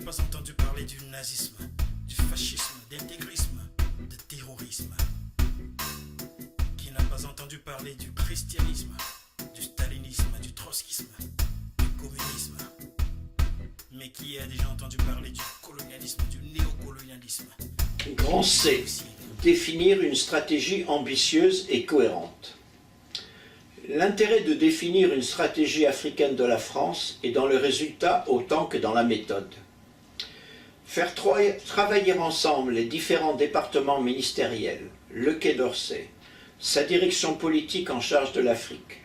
pas entendu parler du nazisme, du fascisme, d'intégrisme, de terrorisme? Qui n'a pas entendu parler du christianisme, du stalinisme, du trotskisme, du communisme? Mais qui a déjà entendu parler du colonialisme, du néocolonialisme? Grand C. Définir une stratégie ambitieuse et cohérente. L'intérêt de définir une stratégie africaine de la France est dans le résultat autant que dans la méthode. Faire travailler ensemble les différents départements ministériels, le Quai d'Orsay, sa direction politique en charge de l'Afrique,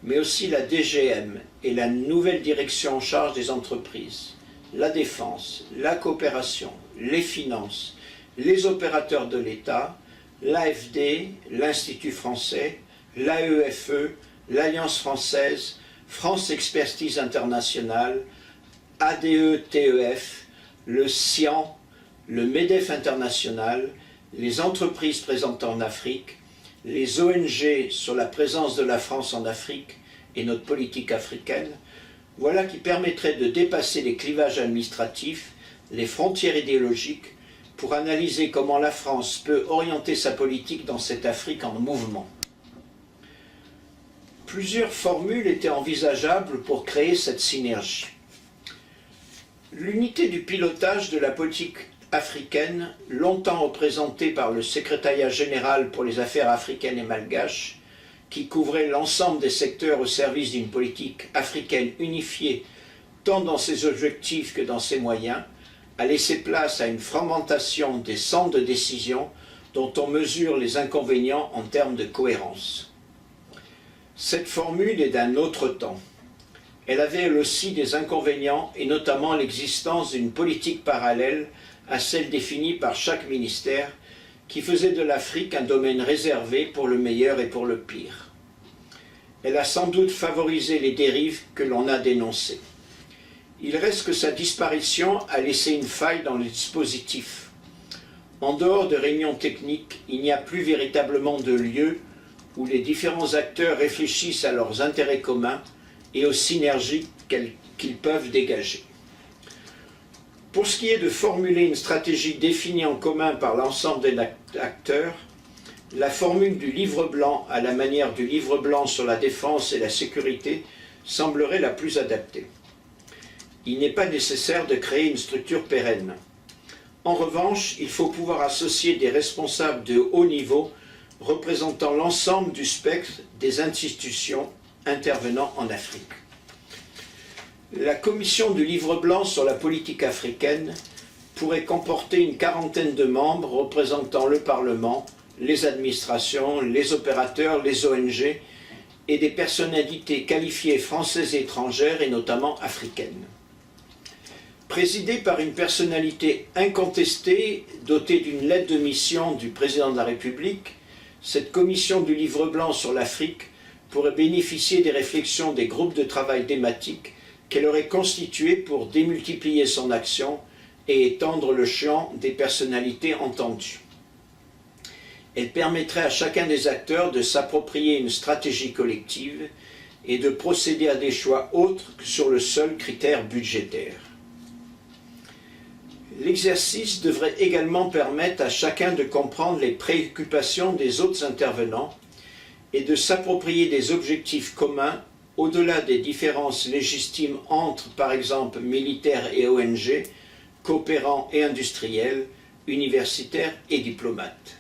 mais aussi la DGM et la nouvelle direction en charge des entreprises, la défense, la coopération, les finances, les opérateurs de l'État, l'AFD, l'Institut français, l'AEFE, l'Alliance française, France Expertise Internationale, ADE-TEF, le CIAN, le MEDEF International, les entreprises présentes en Afrique, les ONG sur la présence de la France en Afrique et notre politique africaine, voilà qui permettrait de dépasser les clivages administratifs, les frontières idéologiques, pour analyser comment la France peut orienter sa politique dans cette Afrique en mouvement. Plusieurs formules étaient envisageables pour créer cette synergie. L'unité du pilotage de la politique africaine, longtemps représentée par le Secrétariat général pour les affaires africaines et malgaches, qui couvrait l'ensemble des secteurs au service d'une politique africaine unifiée tant dans ses objectifs que dans ses moyens, a laissé place à une fragmentation des centres de décision dont on mesure les inconvénients en termes de cohérence. Cette formule est d'un autre temps. Elle avait elle aussi des inconvénients et notamment l'existence d'une politique parallèle à celle définie par chaque ministère qui faisait de l'Afrique un domaine réservé pour le meilleur et pour le pire. Elle a sans doute favorisé les dérives que l'on a dénoncées. Il reste que sa disparition a laissé une faille dans le dispositif. En dehors de réunions techniques, il n'y a plus véritablement de lieu où les différents acteurs réfléchissent à leurs intérêts communs et aux synergies qu'ils peuvent dégager. Pour ce qui est de formuler une stratégie définie en commun par l'ensemble des acteurs, la formule du livre blanc à la manière du livre blanc sur la défense et la sécurité semblerait la plus adaptée. Il n'est pas nécessaire de créer une structure pérenne. En revanche, il faut pouvoir associer des responsables de haut niveau représentant l'ensemble du spectre des institutions intervenant en Afrique. La commission du livre blanc sur la politique africaine pourrait comporter une quarantaine de membres représentant le Parlement, les administrations, les opérateurs, les ONG et des personnalités qualifiées françaises et étrangères et notamment africaines. Présidée par une personnalité incontestée, dotée d'une lettre de mission du président de la République, cette commission du livre blanc sur l'Afrique pourrait bénéficier des réflexions des groupes de travail thématiques qu'elle aurait constitués pour démultiplier son action et étendre le champ des personnalités entendues. Elle permettrait à chacun des acteurs de s'approprier une stratégie collective et de procéder à des choix autres que sur le seul critère budgétaire. L'exercice devrait également permettre à chacun de comprendre les préoccupations des autres intervenants et de s'approprier des objectifs communs au-delà des différences légitimes entre, par exemple, militaires et ONG, coopérants et industriels, universitaires et diplomates.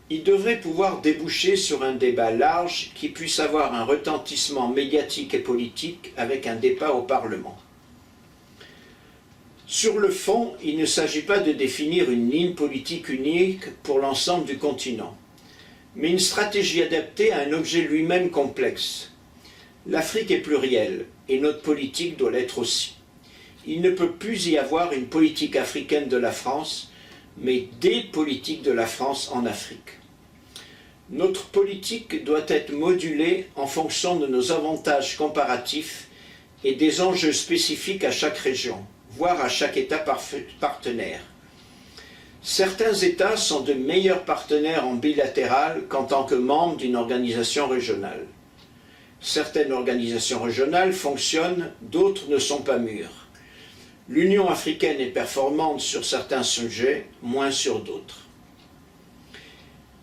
Il devrait pouvoir déboucher sur un débat large qui puisse avoir un retentissement médiatique et politique avec un débat au Parlement. Sur le fond, il ne s'agit pas de définir une ligne politique unique pour l'ensemble du continent, mais une stratégie adaptée à un objet lui-même complexe. L'Afrique est plurielle, et notre politique doit l'être aussi. Il ne peut plus y avoir une politique africaine de la France, mais des politiques de la France en Afrique. Notre politique doit être modulée en fonction de nos avantages comparatifs et des enjeux spécifiques à chaque région, voire à chaque État partenaire. Certains États sont de meilleurs partenaires en bilatéral qu'en tant que membres d'une organisation régionale. Certaines organisations régionales fonctionnent, d'autres ne sont pas mûres. L'Union africaine est performante sur certains sujets, moins sur d'autres.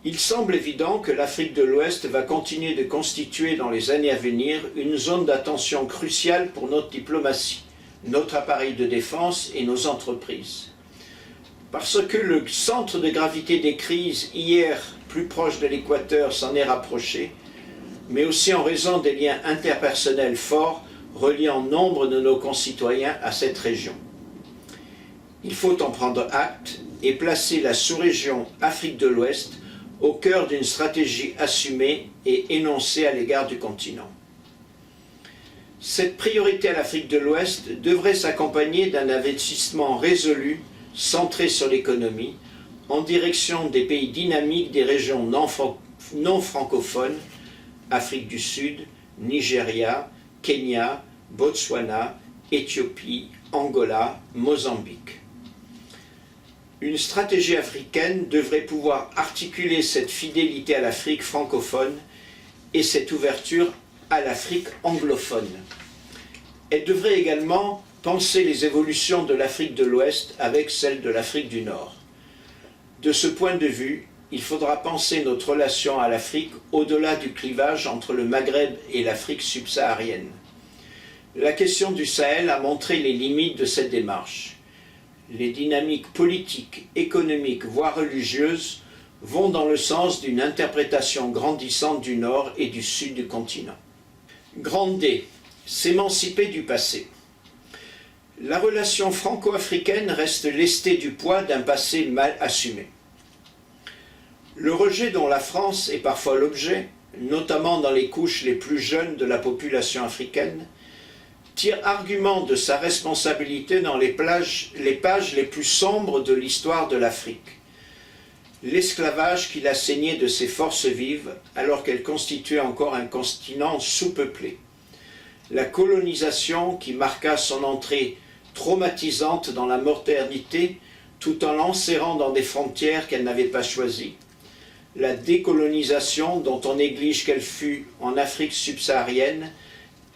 Il semble évident que l'Afrique de l'Ouest va continuer de constituer dans les années à venir une zone d'attention cruciale pour notre diplomatie, notre appareil de défense et nos entreprises. Parce que le centre de gravité des crises, hier plus proche de l'équateur, s'en est rapproché, mais aussi en raison des liens interpersonnels forts reliant nombre de nos concitoyens à cette région. Il faut en prendre acte et placer la sous-région Afrique de l'Ouest au cœur d'une stratégie assumée et énoncée à l'égard du continent. Cette priorité à l'Afrique de l'Ouest devrait s'accompagner d'un investissement résolu, centré sur l'économie, en direction des pays dynamiques des régions non francophones, Afrique du Sud, Nigeria, Kenya, Botswana, Éthiopie, Angola, Mozambique. Une stratégie africaine devrait pouvoir articuler cette fidélité à l'Afrique francophone et cette ouverture à l'Afrique anglophone. Elle devrait également penser les évolutions de l'Afrique de l'Ouest avec celles de l'Afrique du Nord. De ce point de vue, il faudra penser notre relation à l'Afrique au-delà du clivage entre le Maghreb et l'Afrique subsaharienne. La question du Sahel a montré les limites de cette démarche. Les dynamiques politiques, économiques, voire religieuses vont dans le sens d'une interprétation grandissante du nord et du sud du continent. Grande D, s'émanciper du passé. La relation franco-africaine reste lestée du poids d'un passé mal assumé. Le rejet dont la France est parfois l'objet, notamment dans les couches les plus jeunes de la population africaine, tire argument de sa responsabilité dans les pages les plus sombres de l'histoire de l'Afrique. L'esclavage qu'il a saigné de ses forces vives alors qu'elle constituait encore un continent sous-peuplé. La colonisation qui marqua son entrée traumatisante dans la modernité tout en l'enserrant dans des frontières qu'elle n'avait pas choisies. La décolonisation dont on néglige qu'elle fut en Afrique subsaharienne,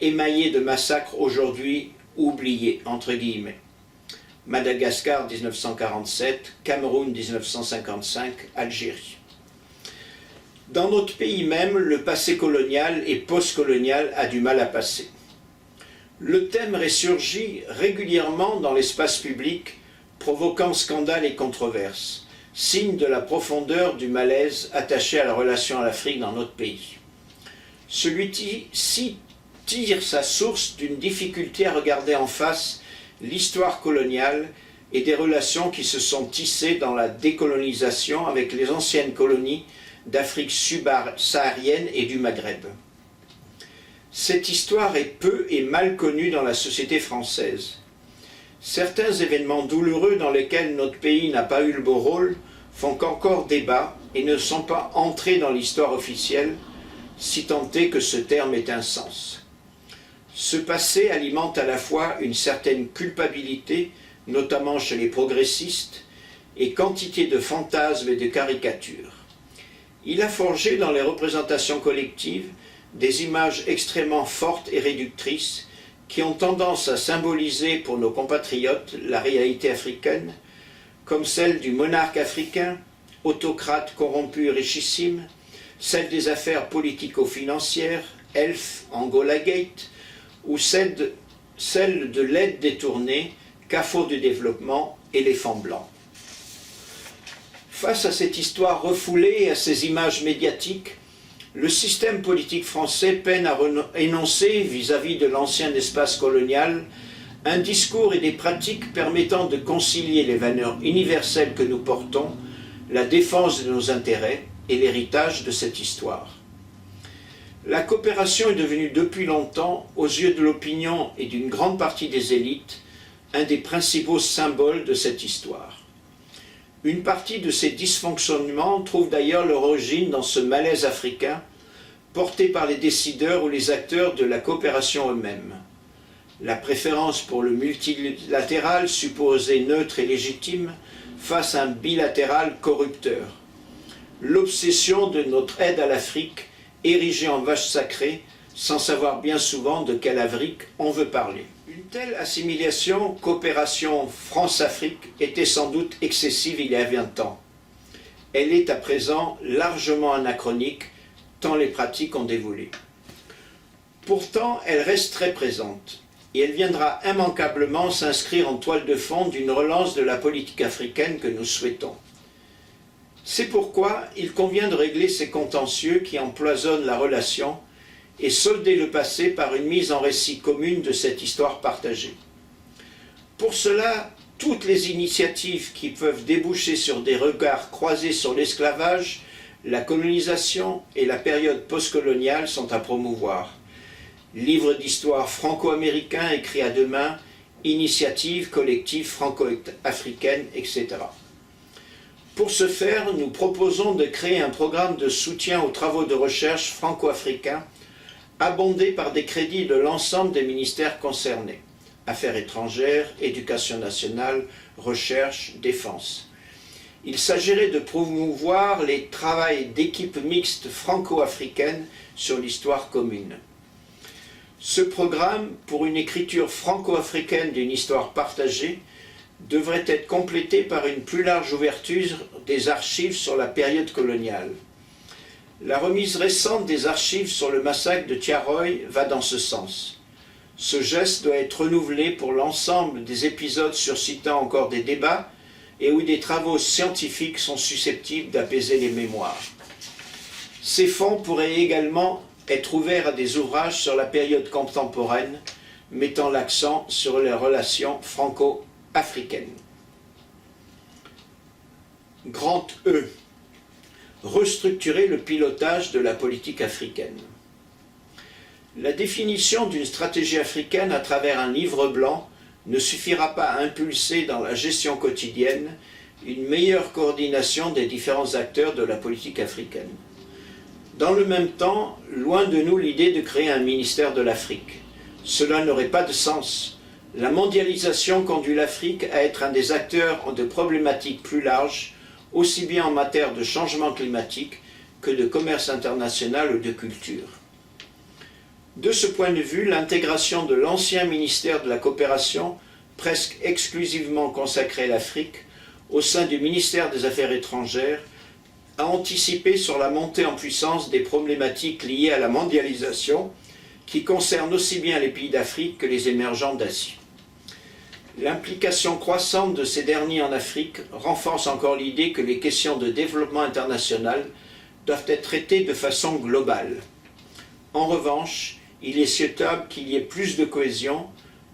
émaillée de massacres aujourd'hui oubliés, entre guillemets. Madagascar 1947, Cameroun 1955, Algérie. Dans notre pays même, le passé colonial et post-colonial a du mal à passer. Le thème ressurgit régulièrement dans l'espace public, provoquant scandales et controverses, signe de la profondeur du malaise attaché à la relation à l'Afrique dans notre pays. Celui-ci tire sa source d'une difficulté à regarder en face l'histoire coloniale et des relations qui se sont tissées dans la décolonisation avec les anciennes colonies d'Afrique subsaharienne et du Maghreb. Cette histoire est peu et mal connue dans la société française. Certains événements douloureux dans lesquels notre pays n'a pas eu le beau rôle font qu'encore débat et ne sont pas entrés dans l'histoire officielle, si tant est que ce terme ait un sens. Ce passé alimente à la fois une certaine culpabilité, notamment chez les progressistes, et quantité de fantasmes et de caricatures. Il a forgé dans les représentations collectives des images extrêmement fortes et réductrices qui ont tendance à symboliser pour nos compatriotes la réalité africaine, comme celle du monarque africain, autocrate corrompu et richissime, celle des affaires politico-financières, Elf, Angola Gate, ou celle de l'aide détournée, CAFO du développement, éléphant blanc. Face à cette histoire refoulée et à ces images médiatiques, le système politique français peine à énoncer vis-à-vis de l'ancien espace colonial un discours et des pratiques permettant de concilier les valeurs universelles que nous portons, la défense de nos intérêts et l'héritage de cette histoire. La coopération est devenue depuis longtemps, aux yeux de l'opinion et d'une grande partie des élites, un des principaux symboles de cette histoire. Une partie de ces dysfonctionnements trouve d'ailleurs leur origine dans ce malaise africain, porté par les décideurs ou les acteurs de la coopération eux-mêmes. La préférence pour le multilatéral, supposé neutre et légitime, face à un bilatéral corrupteur. L'obsession de notre aide à l'Afrique, érigée en vache sacrée, sans savoir bien souvent de quelle Afrique on veut parler. Une telle assimilation, coopération France-Afrique était sans doute excessive il y a 20 ans. Elle est à présent largement anachronique, tant les pratiques ont évolué. Pourtant, elle reste très présente, et elle viendra immanquablement s'inscrire en toile de fond d'une relance de la politique africaine que nous souhaitons. C'est pourquoi il convient de régler ces contentieux qui empoisonnent la relation et solder le passé par une mise en récit commune de cette histoire partagée. Pour cela, toutes les initiatives qui peuvent déboucher sur des regards croisés sur l'esclavage, la colonisation et la période postcoloniale sont à promouvoir. Livre d'histoire franco-américain écrit à deux mains, initiatives collectives franco-africaines, etc. Pour ce faire, nous proposons de créer un programme de soutien aux travaux de recherche franco-africains abondé par des crédits de l'ensemble des ministères concernés. Affaires étrangères, éducation nationale, recherche, défense. Il s'agirait de promouvoir les travaux d'équipes mixtes franco-africaines sur l'histoire commune. Ce programme, pour une écriture franco-africaine d'une histoire partagée, devrait être complété par une plus large ouverture des archives sur la période coloniale. La remise récente des archives sur le massacre de Tiaroy va dans ce sens. Ce geste doit être renouvelé pour l'ensemble des épisodes suscitant encore des débats et où des travaux scientifiques sont susceptibles d'apaiser les mémoires. Ces fonds pourraient également être ouverts à des ouvrages sur la période contemporaine, mettant l'accent sur les relations franco-africaines. Grand E. Restructurer le pilotage de la politique africaine. La définition d'une stratégie africaine à travers un livre blanc ne suffira pas à impulser dans la gestion quotidienne une meilleure coordination des différents acteurs de la politique africaine. Dans le même temps, loin de nous l'idée de créer un ministère de l'Afrique. Cela n'aurait pas de sens. La mondialisation conduit l'Afrique à être un des acteurs de problématiques plus larges, aussi bien en matière de changement climatique que de commerce international ou de culture. De ce point de vue, l'intégration de l'ancien ministère de la Coopération, presque exclusivement consacré à l'Afrique, au sein du ministère des Affaires étrangères, a anticipé sur la montée en puissance des problématiques liées à la mondialisation, qui concernent aussi bien les pays d'Afrique que les émergents d'Asie. L'implication croissante de ces derniers en Afrique renforce encore l'idée que les questions de développement international doivent être traitées de façon globale. En revanche, il est souhaitable qu'il y ait plus de cohésion,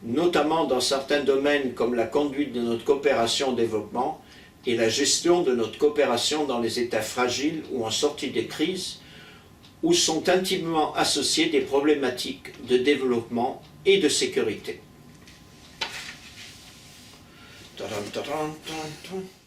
notamment dans certains domaines comme la conduite de notre coopération au développement et la gestion de notre coopération dans les États fragiles ou en sortie de crise, où sont intimement associées des problématiques de développement et de sécurité. Ta-dam, ta-dam, ta-dam.